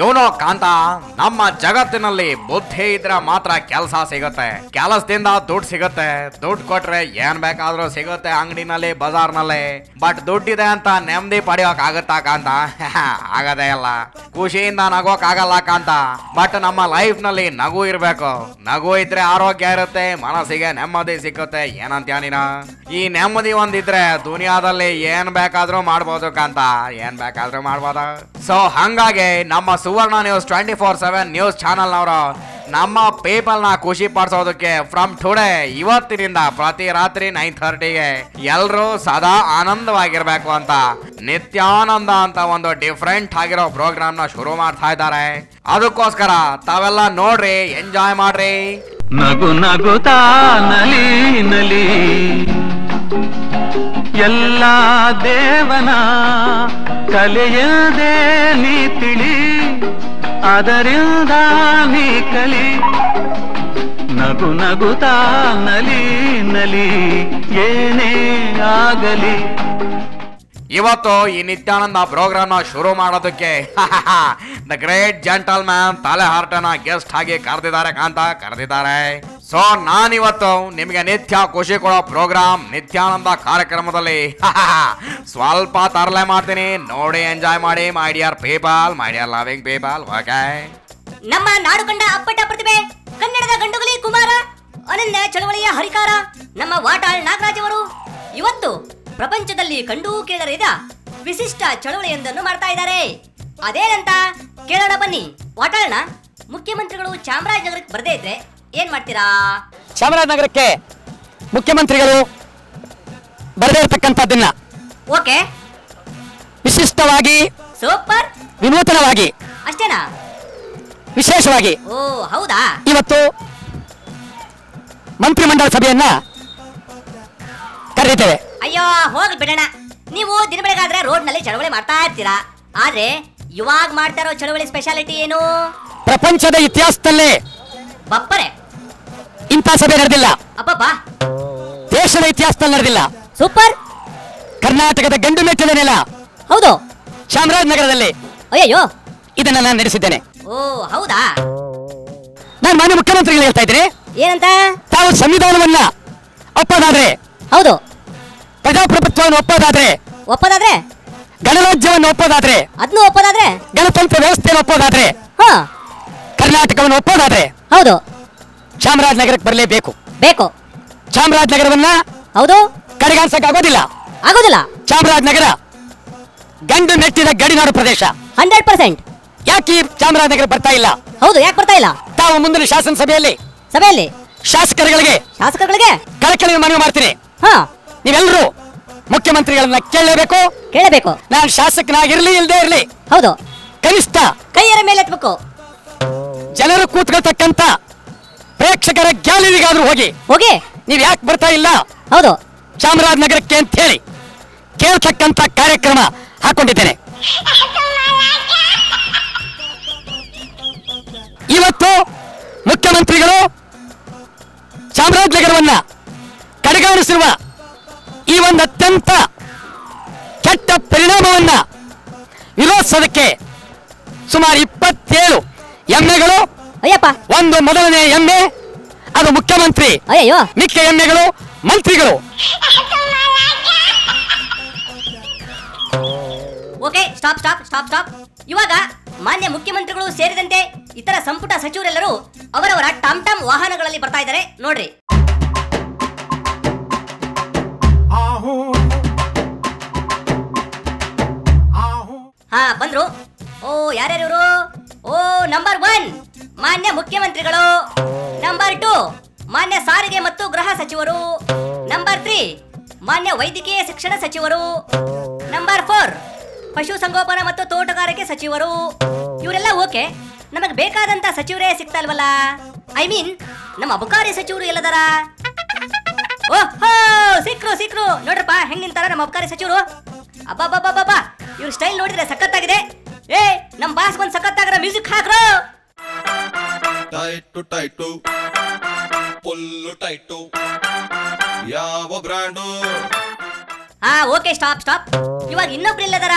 ಏನೋ ಕಾಂತ, ನಮ್ಮ ಜಗತ್ತಿನಲ್ಲಿ ಬುದ್ಧಿ ಇದ್ರೆ ಮಾತ್ರ ಕೆಲಸ ಸಿಗುತ್ತೆ, ಕೆಲಸದಿಂದ ದುಡ್ಡು ಸಿಗುತ್ತೆ, ದುಡ್ಡು ಕೊಟ್ರೆ ಏನ್ ಬೇಕಾದ್ರೂ ಸಿಗುತ್ತೆ ಅಂಗಡಿನಲ್ಲಿ ಬಜಾರ್ನಲ್ಲಿ. ಬಟ್ ದುಡ್ಡಿದೆ ಅಂತ ನೆಮ್ಮದಿ ಪಡೆಯೋಕ್ ಆಗುತ್ತಾ ಕಾಂತ? ಆಗದೇ ಇಲ್ಲ. ಖುಷಿಯಿಂದ ನಗೋಕ್ ಆಗಲ್ಲ ಕಾಂತ. ಬಟ್ ನಮ್ಮ ಲೈಫ್ ನಲ್ಲಿ ನಗು ಇರ್ಬೇಕು. ನಗು ಇದ್ರೆ ಆರೋಗ್ಯ ಇರುತ್ತೆ, ಮನಸ್ಸಿಗೆ ನೆಮ್ಮದಿ ಸಿಕ್ಕುತ್ತೆ. ಏನಂತ್ಯ ನೀನ? ಈ ನೆಮ್ಮದಿ ಒಂದಿದ್ರೆ ದುನಿಯಾದಲ್ಲಿ ಏನ್ ಬೇಕಾದ್ರೂ ಮಾಡ್ಬೋದು ಕಾಂತ, ಏನ್ ಬೇಕಾದ್ರೂ ಮಾಡ್ಬೋದು. ಸೊ ಹಂಗಾಗಿ ನಮ್ಮ ಸುವರ್ಣ ನ್ಯೂಸ್ 24/7 ನ್ಯೂಸ್ ಚಾನಲ್ ನವರು ನಮ್ಮ ಪೀಪಲ್ ನ ಖುಷಿ ಪಡಿಸೋದಕ್ಕೆ ಫ್ರಮ್ ಟುಡೇ, ಇವತ್ತಿನಿಂದ ಪ್ರತಿ ರಾತ್ರಿ 9:30ಗೆ ಎಲ್ರು ಸದಾ ಆನಂದವಾಗಿರ್ಬೇಕು ಅಂತ ನಿತ್ಯಾನಂದ ಅಂತ ಒಂದು ಡಿಫ್ರೆಂಟ್ ಆಗಿರೋ ಪ್ರೋಗ್ರಾಮ್ ನ ಶುರು ಮಾಡ್ತಾ ಇದ್ದಾರೆ. ಅದಕ್ಕೋಸ್ಕರ ತಾವೆಲ್ಲ ನೋಡ್ರಿ, ಎಂಜಾಯ್ ಮಾಡ್ರಿ. ನಗು ನಗುತ್ತಾ ನಲಿ ನಲಿ ಎಲ್ಲ ದೇವನ ಕಲೆಯದೆ ನೀ ತಿಳಿ, ಅದರಿಂದ ನೀ ಕಲಿ. ನಗು ನಗುತ್ತಾ ನಲಿ ನಲಿ ಏನೇ ಆಗಲಿ. ಇವತ್ತು ಈ ನಿತ್ಯಾನಂದ ಪ್ರೋಗ್ರಾಮ್ ನ ಶುರು ಮಾಡೋದಕ್ಕೆ ದ ಗ್ರೇಟ್ ಜೆಂಟಲ್ ಮ್ಯಾನ್ ತಲೆ ಹಾರ್ಟನ ಗೆಸ್ಟ್ ಆಗಿ ಕರೆದಿದ್ದಾರೆ. ಸೊ ನಾನಿವತ್ತು ನಿಮ್ಗೆ ನಿತ್ಯ ಖುಷಿ ಕೊಡೋ ಪ್ರೋಗ್ರಾಮ್ ನಿತ್ಯಾನಂದ ಕಾರ್ಯಕ್ರಮದಲ್ಲಿ ಸ್ವಲ್ಪ ತರಲೆ ಮಾಡ್ತೀನಿ, ನೋಡಿ ಎಂಜಾಯ್ ಮಾಡಿ my dear people, my dear loving people. Okay, ನಮ್ಮ ನಾಡು ಕಂಡ ಅಪ್ಪಟ ಪ್ರತಿಭೆ, ಕನ್ನಡದ ಗಂಡುಗಲಿ ಕುಮಾರ, ಅನನ್ಯ ಚಳವಳಿಯ ಹರಿಕಾರ ನಮ್ಮ ವಾಟಾಳ್ ನಾಗರಾಜ್ ಅವರು ಇವತ್ತು ಪ್ರಪಂಚದಲ್ಲಿ ಕಂಡು ಕೇಳರಿದ ವಿಶಿಷ್ಟ ಚಳವಳಿಯೊಂದನ್ನು ಮಾಡ್ತಾ ಇದ್ದಾರೆ. ಅದೇನಂತ ಕೇಳೋಣ ಬನ್ನಿ. ವಾಟಾಳ್ನ ಮುಖ್ಯಮಂತ್ರಿಗಳು ಚಾಮರಾಜನಗರಕ್ಕೆ ಬರದೇ ಇದ್ರೆ ಏನ್ ಮಾಡ್ತೀರಾ? ಚಾಮರಾಜನಗರಕ್ಕೆ ಮುಖ್ಯಮಂತ್ರಿಗಳು ಬರದೇ ಇರತಕ್ಕಂಥದ್ದನ್ನ ಓಕೆ, ವಿಶಿಷ್ಟವಾಗಿ, ಸೂಪರ್, ವಿನೂತನವಾಗಿ, ಅಷ್ಟೇನಾ? ವಿಶೇಷವಾಗಿ ಓ ಹೌದಾ? ಇವತ್ತು ಮಂತ್ರಿಮಂಡಲ ಸಭೆಯನ್ನ ಕರೆದಿದ್ದೇವೆ. ಅಯ್ಯೋ ಹೋಗ್ಲಿ ಬಿಡೋಣ. ನೀವು ದಿನ ಬೆಳಗಾದ್ರೆ ರೋಡ್ ನಲ್ಲಿ ಚಳವಳಿ ಮಾಡ್ತಾ ಇರ್ತೀರಾ, ಆದ್ರೆ ಇವಾಗ ಮಾಡ್ತಾ ಇರೋ ಚಳವಳಿ ಸ್ಪೆಷಾಲಿಟಿ ಏನು? ಪ್ರಪಂಚದ ಇತಿಹಾಸದಲ್ಲೇ ಬಪ್ಪರೆ ಇಂಥ ಸಭೆ ನಡೆದಿಲ್ಲ. ಅಬ್ಬಬ್ಬಾ, ದೇಶದ ಇತಿಹಾಸದಲ್ಲಿ ನಡೆದಿಲ್ಲ. ಸೂಪರ್. ಕರ್ನಾಟಕದ ಗಂಡು ಮೆಟ್ಟಿದ ನೆಲ ಹೌದು, ಚಾಮರಾಜನಗರದಲ್ಲಿ ಅಯ್ಯಯ್ಯೋ ಇದನ್ನ ನಾನು ನಡೆಸಿದ್ದೇನೆ. ಓ ಹೌದಾ? ನಾನು ಮಾನ್ಯ ಮುಖ್ಯಮಂತ್ರಿಗಳು ಹೇಳ್ತಾ ಇದ್ದೀನಿ, ಏನಂತ? ತಾವು ಸಂವಿಧಾನವನ್ನ ಒಪ್ಪೋದಾದ್ರೆ, ಹೌದು, ಪ್ರಜಾಪ್ರಭುತ್ವವನ್ನು ಒಪ್ಪೋದಾದ್ರೆ, ಗಣರಾಜ್ಯವನ್ನು ಒಪ್ಪೋದಾದ್ರೆ, ಅದನ್ನು ಒಪ್ಪೋದಾದ್ರೆ, ಗಣತಂತ್ರ ವ್ಯವಸ್ಥೆಯನ್ನು ಒಪ್ಪೋದಾದ್ರೆ, ಹಾ ಕರ್ನಾಟಕವನ್ನು ಒಪ್ಪೋದಾದ್ರೆ, ಹೌದು, ಚಾಮರಾಜನಗರಕ್ಕೆ ಬರಲೇಬೇಕು. ಬೇಕು. ಚಾಮರಾಜನಗರವನ್ನ ಹೌದು, ಕಡೆಗಾಣಿಸಕ್ಕೆ ಆಗೋದಿಲ್ಲ. ಚಾಮರಾಜನಗರ ಗಂಡು ನೆಟ್ಟಿದ ಗಡಿನಾಡು ಪ್ರದೇಶ. 100%. ಯಾಕೆ ಚಾಮರಾಜನಗರ ಬರ್ತಾ ಇಲ್ಲ? ಹೌದು, ಯಾಕೆ ಬರ್ತಾ ಇಲ್ಲ? ತಾವು ಮುಂದಿನ ಶಾಸನಸಭೆಯಲ್ಲಿ ಶಾಸಕರುಗಳಿಗೆ ಕಳಕಳಿ ಮನವಿ ಮಾಡ್ತೀನಿ. ಹಾ, ನೀವೆಲ್ಲರೂ ಮುಖ್ಯಮಂತ್ರಿಗಳನ್ನ ಕೇಳಬೇಕು. ನಾನು ಶಾಸಕನಾಗಿರ್ಲಿ ಇಲ್ಲದೆ ಇರ್ಲಿ, ಹೌದು, ಕನಿಷ್ಠ ಕೈಯರ ಮೇಲೆ ಎತ್ತಬೇಕು. ಜನರು ಕೂತ್ಕೊಳ್ತಕ್ಕಂತ ಪ್ರೇಕ್ಷಕರ ಗ್ಯಾಲರಿಗಾದ್ರೂ ಹೋಗಿ ನೀವ್ ಯಾಕೆ ಬರ್ತಾ ಇಲ್ಲ ಹೌದು ಚಾಮರಾಜನಗರಕ್ಕೆ ಅಂತ ಹೇಳಿ ಕೇಳ್ತಕ್ಕಂತ ಕಾರ್ಯಕ್ರಮ ಹಾಕೊಂಡಿದ್ದೇನೆ. ಇವತ್ತು ಮುಖ್ಯಮಂತ್ರಿಗಳು ಚಾಮರಾಜನಗರವನ್ನ ಕಡೆಗಾಣಿಸಿರುವ ಈ ಒಂದು ಅತ್ಯಂತ ಕೆಟ್ಟ ಪರಿಣಾಮವನ್ನ ವಿರೋಧಿಸೋದಕ್ಕೆ ಸುಮಾರು 27 ಎಮ್ಮೆಗಳು, ಒಂದು ಮೊದಲನೇ ಎಮ್ಮೆ ಅದು ಮುಖ್ಯಮಂತ್ರಿ, ಮಿಕ್ಕ ಎಮ್ಮೆಗಳು ಮಂತ್ರಿಗಳು. Okay, stop. ಇವಾಗ ಮಾನ್ಯ ಮುಖ್ಯಮಂತ್ರಿಗಳು ಸೇರಿದಂತೆ ಇತರ ಸಂಪುಟ ಸಚಿವರೆಲ್ಲರೂ ಅವರವರ ಟಾಮ್ ವಾಹನಗಳಲ್ಲಿ ಬರ್ತಾ ಇದ್ದಾರೆ ನೋಡ್ರಿ. ಹಾ, ಬಂದ್ರು. ಓ, ಯಾರ್ಯಾರು? ಓ, ನಂಬರ್ 1 ಮಾನ್ಯ ಮುಖ್ಯಮಂತ್ರಿಗಳು, ನಂಬರ್ 2 ಮಾನ್ಯ ಸಾರಿಗೆ ಮತ್ತು ಗೃಹ ಸಚಿವರು, ನಂಬರ್ 3 ಮಾನ್ಯ ವೈದ್ಯಕೀಯ ಶಿಕ್ಷಣ ಸಚಿವರು, ನಂಬರ್ 4 ಪಶು ಸಂಗೋಪನಾ ಮತ್ತು ತೋಟಗಾರಿಕೆ ಸಚಿವರು. ಇವರೆಲ್ಲ ಓಕೆ, ನಮಗೆ ಬೇಕಾದಂತ ಸಚಿವರೇ ಸಿಗ್ತಾ ಇಲ್ವಲ್ಲ. ಐ ಮೀನ್ ನಮ್ಮ ಅಬಕಾರಿ ಸಚಿವರು ಎಲ್ಲದಾರ? ಓಹೋ, ಸಿಕ್ರು ನೋಡ್ರಪ್ಪ ಹೆಂಗ್ ನಿಂತಾರ ನಮ್ಮ ಅಬಕಾರಿ ಸಚಿವರು. ಅಬ್ಬಾ, ಇವ್ರ ಸ್ಟೈಲ್ ನೋಡಿದ್ರೆ ಸಖತ್ತಾಗಿದೆ. ಏ, ನಮ್ ಬಾಸ್ ಒಂದ್ ಸಖತ್ತಾಗಿರೋ ಮ್ಯೂಸಿಕ್ ಹಾಕ್ರು. ಟೈಟು ಫುಲ್ಲು ಟೈಟು ಯಾವ ಬ್ರ್ಯಾಂಡು? ಹಾ ಓಕೆ ಸ್ಟಾಪ್ ಇವಾಗ ಇನ್ನೊಬ್ರು ಇಲ್ಲದಾರ.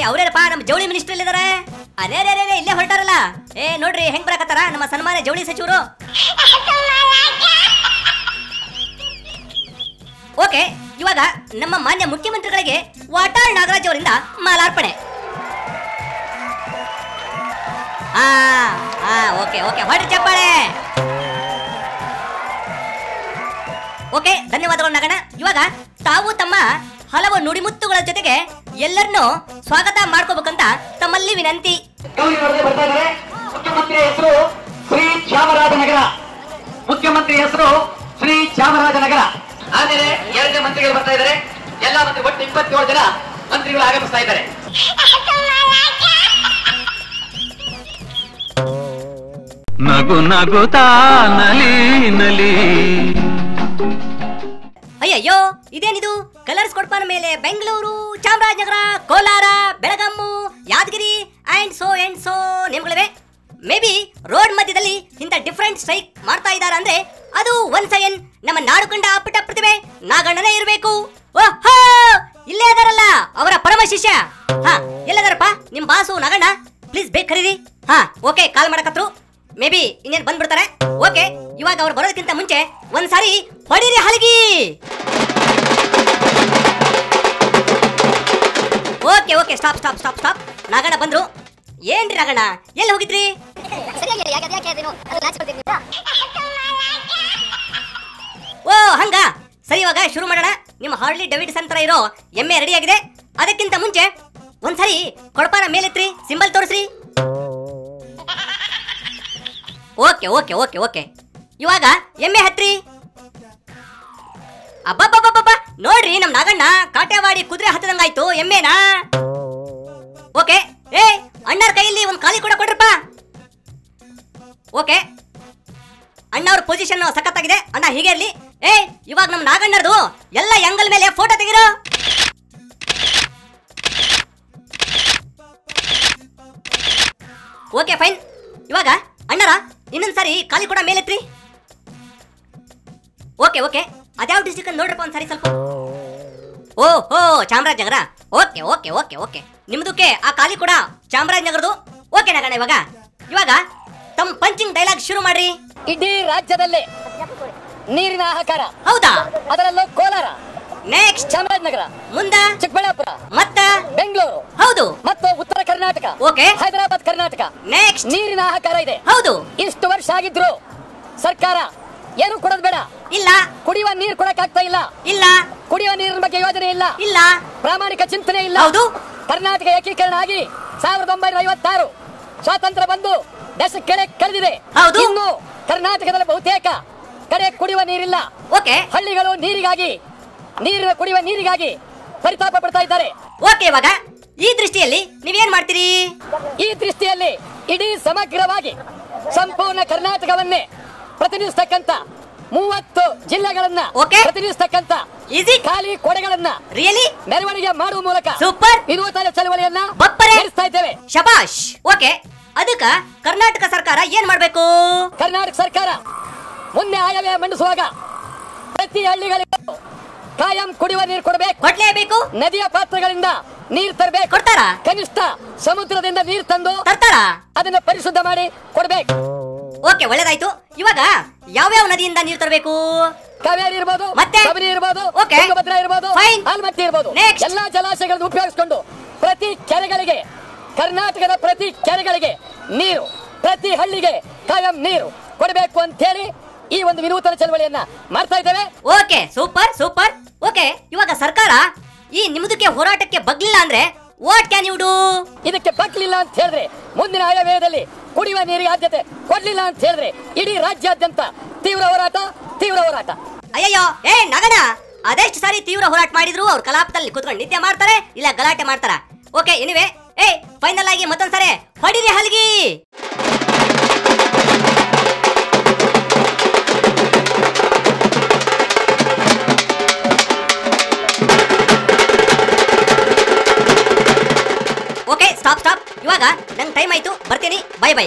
ಅವ್ರೇನಪ್ಪ ನಮ್ಮ ಜವಳಿ ಮಿನಿಸ್ಟರ್ ಇಲ್ಲಿದಾರ. ಅರೇ ಇಲ್ಲೇ ಹೊರಟಾರಲ್ಲ. ನೋಡ್ರಿ ಹೆಂಗ್ ಬರಕತ್ತಾರ ನಮ್ಮ ಸನ್ಮಾನ್ಯ ಜವಳಿ ಸಚಿವರು. ಓಕೆ ಇವಾಗ ನಮ್ಮ ಮಾನ್ಯ ಮುಖ್ಯಮಂತ್ರಿಗಳಿಗೆ ವಾಟಾಳ್ ನಾಗರಾಜ್ ಅವರಿಂದ ಮಾಲಾರ್ಪಣೆ. ಓಕೆ ಹೊರಡಿ ಚಪ್ಪಾಳೆ. ಓಕೆ ಧನ್ಯವಾದಗಳು ನಗಣ. ಇವಾಗ ತಾವು ತಮ್ಮ ಹಲವು ನುಡಿಮುತ್ತುಗಳ ಜೊತೆಗೆ ಎಲ್ಲರನ್ನೂ ಸ್ವಾಗತ ಮಾಡ್ಕೋಬೇಕಂತ ತಮ್ಮಲ್ಲಿ ವಿನಂತಿ. ಮುಖ್ಯಮಂತ್ರಿ ಹೆಸರು ಶ್ರೀ ಚಾಮರಾಜನಗರ. ಮುಖ್ಯಮಂತ್ರಿ ಹೆಸರು ಶ್ರೀ ಚಾಮರಾಜನಗರ. ಆಮೇಲೆ 2ನೇ ಮಂತ್ರಿಗಳು ಬರ್ತಾ ಇದ್ದಾರೆ. ಎಲ್ಲ ಮಂತ್ರಿ ಒಟ್ಟು 27 ಜನ ಮಂತ್ರಿಗಳು ಆಗಮಿಸ್ತಾ ಇದ್ದಾರೆ. ನಗು ನಗುತ್ತಾ ನಲಿ ನಲಿ. ಅಯ್ಯಯ್ಯೋ ಇದೇನಿದು? ಕಲರ್ಸ್ ಕೊಡ್ಪಾನ ಮೇಲೆ ಬೆಂಗಳೂರು, ಚಾಮರಾಜನಗರ, ಕೋಲಾರ, ಬೆಳಗಾಮು, ಯಾದಗಿರಿ ಅಂಡ್ ಸೋ ನೇಮ್ಗಳಿವೆ. ಮೇ ಬಿ ರೋಡ್ ಮಧ್ಯದಲ್ಲಿ ಇಂಥ ಡಿಫರೆಂಟ್ ಸ್ಟ್ರೈಕ್ ಮಾಡ್ತಾ ಇದಾರ ಅಂದ್ರೆ ಅದು ಒನ್ಸಯನ್ ನಮ್ಮ ನಾಡು ಕಂಡ ಅಪ್ಪಟ ಪ್ರತಿಭೆ ನಾಗಣ್ಣನೇ ಇರಬೇಕು. ಓಹೋ ಇಲ್ಲೇ ಅದಾರಲ್ಲ ಅವರ ಪರಮ ಶಿಷ್ಯ. ಎಲ್ಲದಾರಪ್ಪ ನಿಮ್ ಬಾಸು ನಾಗಣ್ಣ? ಪ್ಲೀಸ್ ಬೇಗ ಕರೀರಿ. ಓಕೆ ಕಾಲ್ ಮಾಡಕತ್ರು. ಮೇ ಬಿ ಇನ್ನೇನು ಬಂದ್ಬಿಡ್ತಾರೆ. ಓಕೆ ಇವಾಗ ಅವ್ರು ಬರೋದಕ್ಕಿಂತ ಮುಂಚೆ ಒಂದ್ಸಾರಿ ಹೊಡಿರಿ ಹಲಗಿ. Okay stop. ನಾಗಣ್ಣ ಬಂದ್ರು. ಏನ್ರಿ ನಾಗಣ್ಣ ಎಲ್ಲಿ ಹೋಗಿದ್ರಿ? ಓ ಹಂಗ ಸರಿ, ಇವಾಗ ಶುರು ಮಾಡೋಣ. ನಿಮ್ಮ ಹಾರ್ಲಿ ಡೇವಿಡ್ಸನ್ ತರ ಇರೋ ಎಮ್ಮೆ ರೆಡಿ ಆಗಿದೆ. ಅದಕ್ಕಿಂತ ಮುಂಚೆ ಒಂದ್ಸರಿ ಕೊಡಪಾನ ಮೇಲೆತ್ರಿ, ಸಿಂಬಲ್ ತೋರಿಸ್ರಿ. ಓಕೆ ಇವಾಗ ಎಮ್ಮೆ ಹತ್ರಿ. ಅಬ್ಬಬ್ಬಬ್ಬಬ್ಬ ನೋಡ್ರಿ ನಮ್ ನಾಗಣ್ಣ ಕಾಟೇವಾಡಿ ಕುದುರೆ ಹತ್ತದಂಗಾಯ್ತು ಎಮ್ಮೆನಾ. ಓಕೆ ಅಣ್ಣವ್ರ ಕೈಯಲ್ಲಿ ಒಂದ್ ಖಾಲಿ ಕೂಡ ಕೊಡ್ರಪ್ಪ. ಓಕೆ ಅಣ್ಣ ಅವ್ರ ಪೊಸಿಷನ್ ಸಖತ್ತಾಗಿದೆ. ಅಣ್ಣ ಹೀಗೆ ಇರ್ಲಿ. ಇವಾಗ ನಮ್ ನಾಗಣ್ಣರದು ಎಲ್ಲ ಎಂಗಲ್ ಮೇಲೆ ಫೋಟೋ ತೆಗಿರೋ. Okay fine. ಇವಾಗ ಅಣ್ಣರ ಇನ್ನೊಂದ್ಸಾರಿ ಖಾಲಿ ಕೂಡ ಮೇಲೆತ್ರಿ. ಓಕೆ ಅದ್ಯಾವ ಡಿಸ್ಟ್ರಿಕ್ಟ್ ಅಂತ ನೋಡ್ರಪ್ಪ ಒಂದ್ಸಾರಿ ಸ್ವಲ್ಪ. ಓಹೋ ಚಾಮರಾಜನಗರ. ಓಕೆ ನಿಮ್ದಕ್ಕೆ ಆ ಖಾಲಿ ಕೂಡ ಚಾಮರಾಜನಗರದು. ಓಕೆ ನಾಗಣ್ಣ ಇವಾಗ ತಮ್ಮ ಪಂಚಿಂಗ್ ಡೈಲಾಗ್ ಶುರು ಮಾಡ್ರಿ. ಇಡೀ ರಾಜ್ಯದಲ್ಲೇ ನೀರಿನ ಹಾಹಾಕಾರ. ಹೌದಾ? ಅದರಲ್ಲೂ ಕೋಲಾರ, ನೆಕ್ಸ್ಟ್ ಚಾಮರಾಜನಗರ, ಮುಂದ ಚಿಕ್ಕಬಳ್ಳಾಪುರ, ಮತ್ತ ಬೆಂಗಳೂರು, ಹೌದು, ಮತ್ತು ಉತ್ತರ ಕರ್ನಾಟಕ, ಓಕೆ, ಹೈದರಾಬಾದ್ ಕರ್ನಾಟಕ. ನೆಕ್ಸ್ಟ್ ನೀರಿನ ಹಾಹಾಕಾರ ಇದೆ. ಹೌದು. ಇಷ್ಟು ವರ್ಷ ಆಗಿದ್ರು ಸರ್ಕಾರ ಏನು ಕೊಡೋದು ಬೇಡ. ಇಲ್ಲ. ಕುಡಿಯುವ ನೀರು ಕೊಡಕ್ ಆಗ್ತಾ ಇಲ್ಲ. ಇಲ್ಲ. ಕುಡಿಯುವ ನೀರಿನ ಬಗ್ಗೆ ಯೋಜನೆ ಇಲ್ಲ. ಇಲ್ಲ. ಪ್ರಾಮಾಣಿಕ ಚಿಂತನೆ ಇಲ್ಲ. ಹೌದು. ಕರ್ನಾಟಕ ಏಕೀಕರಣ ಆಗಿ 1956 ಸ್ವಾತಂತ್ರ್ಯ ಬಂದು ದಶಕ ಕಳೆದಿದೆ. ಹೌದು. ಇನ್ನು ಕರ್ನಾಟಕದಲ್ಲಿ ಬಹುತೇಕ ಕಡೆ ಕುಡಿಯುವ ನೀರಿಲ್ಲ. ಓಕೆ. ಹಳ್ಳಿಗಳು ಕುಡಿಯುವ ನೀರಿಗಾಗಿ ಪರಿತಾಪ ಪಡ್ತಾ ಇದ್ದಾರೆ. ಓಕೆ, ಇವಾಗ ಈ ದೃಷ್ಟಿಯಲ್ಲಿ ನೀವೇನ್ ಮಾಡ್ತೀರಿ? ಈ ದೃಷ್ಟಿಯಲ್ಲಿ ಇಡೀ ಸಮಗ್ರವಾಗಿ ಸಂಪೂರ್ಣ ಕರ್ನಾಟಕವನ್ನೇ ಪ್ರತಿನಿಧಿಸ್ತಕ್ಕಂತ 30 ಜಿಲ್ಲೆಗಳನ್ನ ಪ್ರತಿನಿಧಿಸ್ತಕ್ಕಂತ ಈಸಿ ಖಾಲಿ ಕೊಡೆಗಳನ್ನ ರಿಯಲಿ ಮೆರವಣಿಗೆ ಮಾಡುವ ಮೂಲಕ ಸೂಪರ್ ವಿನೂತನ ಚಳವಳಿಯನ್ನ ನಡೆಸ್ತಾ ಇದ್ದೇವೆ. ಶಬಾಷ್. ಓಕೆ, ಅದಕ್ಕ ಕರ್ನಾಟಕ ಸರ್ಕಾರ ಏನ್ ಮಾಡ್ಬೇಕು? ಕರ್ನಾಟಕ ಸರ್ಕಾರ ಮುಂದೆ ಆಯವ್ಯಯ ಮಂಡಿಸುವಾಗ ಪ್ರತಿ ಹಳ್ಳಿಗಳಿಗೂ ಕಾಯಂ ಕುಡಿಯುವ ನೀರು ಕೊಡಬೇಕು. ನದಿಯ ಪಾತ್ರಗಳಿಂದ ನೀರು ತರಬೇಕು. ಕೊಡ್ತಾರ? ಕನಿಷ್ಠ ಸಮುದ್ರದಿಂದ ನೀರು ತಂದು ತರ್ತಾರ? ಅದನ್ನ ಪರಿಶುದ್ಧ ಮಾಡಿ ಕೊಡಬೇಕು. ಓಕೆ, ಒಳ್ಳೇದಾಯ್ತು. ಇವಾಗ ಯಾವ್ಯಾವ ನದಿಯಿಂದ ನೀರು ತರಬೇಕು? ಕಾವೇರಿ ಇರಬಹುದು, ಮತ್ತೆ ಕಬಿನಿ ಇರಬಹುದು, ತುಂಗಭದ್ರಾ ಇರಬಹುದು, ಆಲ್ಮಟ್ಟಿ ಇರಬಹುದು. ಎಲ್ಲಾ ಜಲಾಶಯಗಳನ್ನು ಉಪಯೋಗಿಸಿಕೊಂಡು ಪ್ರತಿ ಕೆರೆಗಳಿಗೆ, ಕರ್ನಾಟಕದ ಪ್ರತಿ ಕೆರೆಗಳಿಗೆ ನೀರು, ಪ್ರತಿ ಹಳ್ಳಿಗೆ ಕಾಯಂ ನೀರು ಕೊಡಬೇಕು ಅಂತ ಹೇಳಿ ಈ ಒಂದು ವಿನೂತನ ಚಳವಳಿಯನ್ನ ಮಾಡ್ತಾ ಇದ್ದೇವೆ. Okay, super super. ಓಕೆ, ಇವಾಗ ಸರ್ಕಾರ ಈ ನಿಮ್ಮದಕ್ಕೆ ಹೋರಾಟಕ್ಕೆ ಬಗ್ಲಿಲ್ಲ ಅಂದ್ರೆ ವಾಟ್ ಕ್ಯಾನ್ ಯು ಡೂ? ಇದಕ್ಕೆ ಬಗ್ಲಿಲ್ಲ ಅಂತ ಹೇಳಿದ್ರೆ ಮುಂದಿನ ಆಯವ್ಯಯದಲ್ಲಿ ಕುಡಿಯುವ ನೀರಿಗೆ ಆದ್ಯತೆ ಕೊಡ್ಲಿಲ್ಲ ಅಂತ ಹೇಳಿದ್ರೆ ಇಡೀ ರಾಜ್ಯಾದ್ಯಂತ ತೀವ್ರ ಹೋರಾಟ. ಅಯ್ಯಯ್ಯೋ ನಗಣ, ಅದೆಷ್ಟು ಸಾರಿ ತೀವ್ರ ಹೋರಾಟ ಮಾಡಿದ್ರು ಅವ್ರ ಕಲಾಪದಲ್ಲಿ ಕೂತ್ಕೊಂಡು ನಿತ್ಯ ಮಾಡ್ತಾರೆ, ಇಲ್ಲ ಗಲಾಟೆ ಮಾಡ್ತಾರ. ಓಕೆ, ಎನಿವೆ ಫೈನಲ್ ಆಗಿ ಮತ್ತೊಂದ್ಸರಿ ಹೊಡಿರಿ ಹಲ್ಗಿ. Okay, stop. ಇವಾಗ ನಂಗೆ ಟೈಮ್ ಆಯ್ತು, ಬರ್ತೀನಿ. ಬೈ.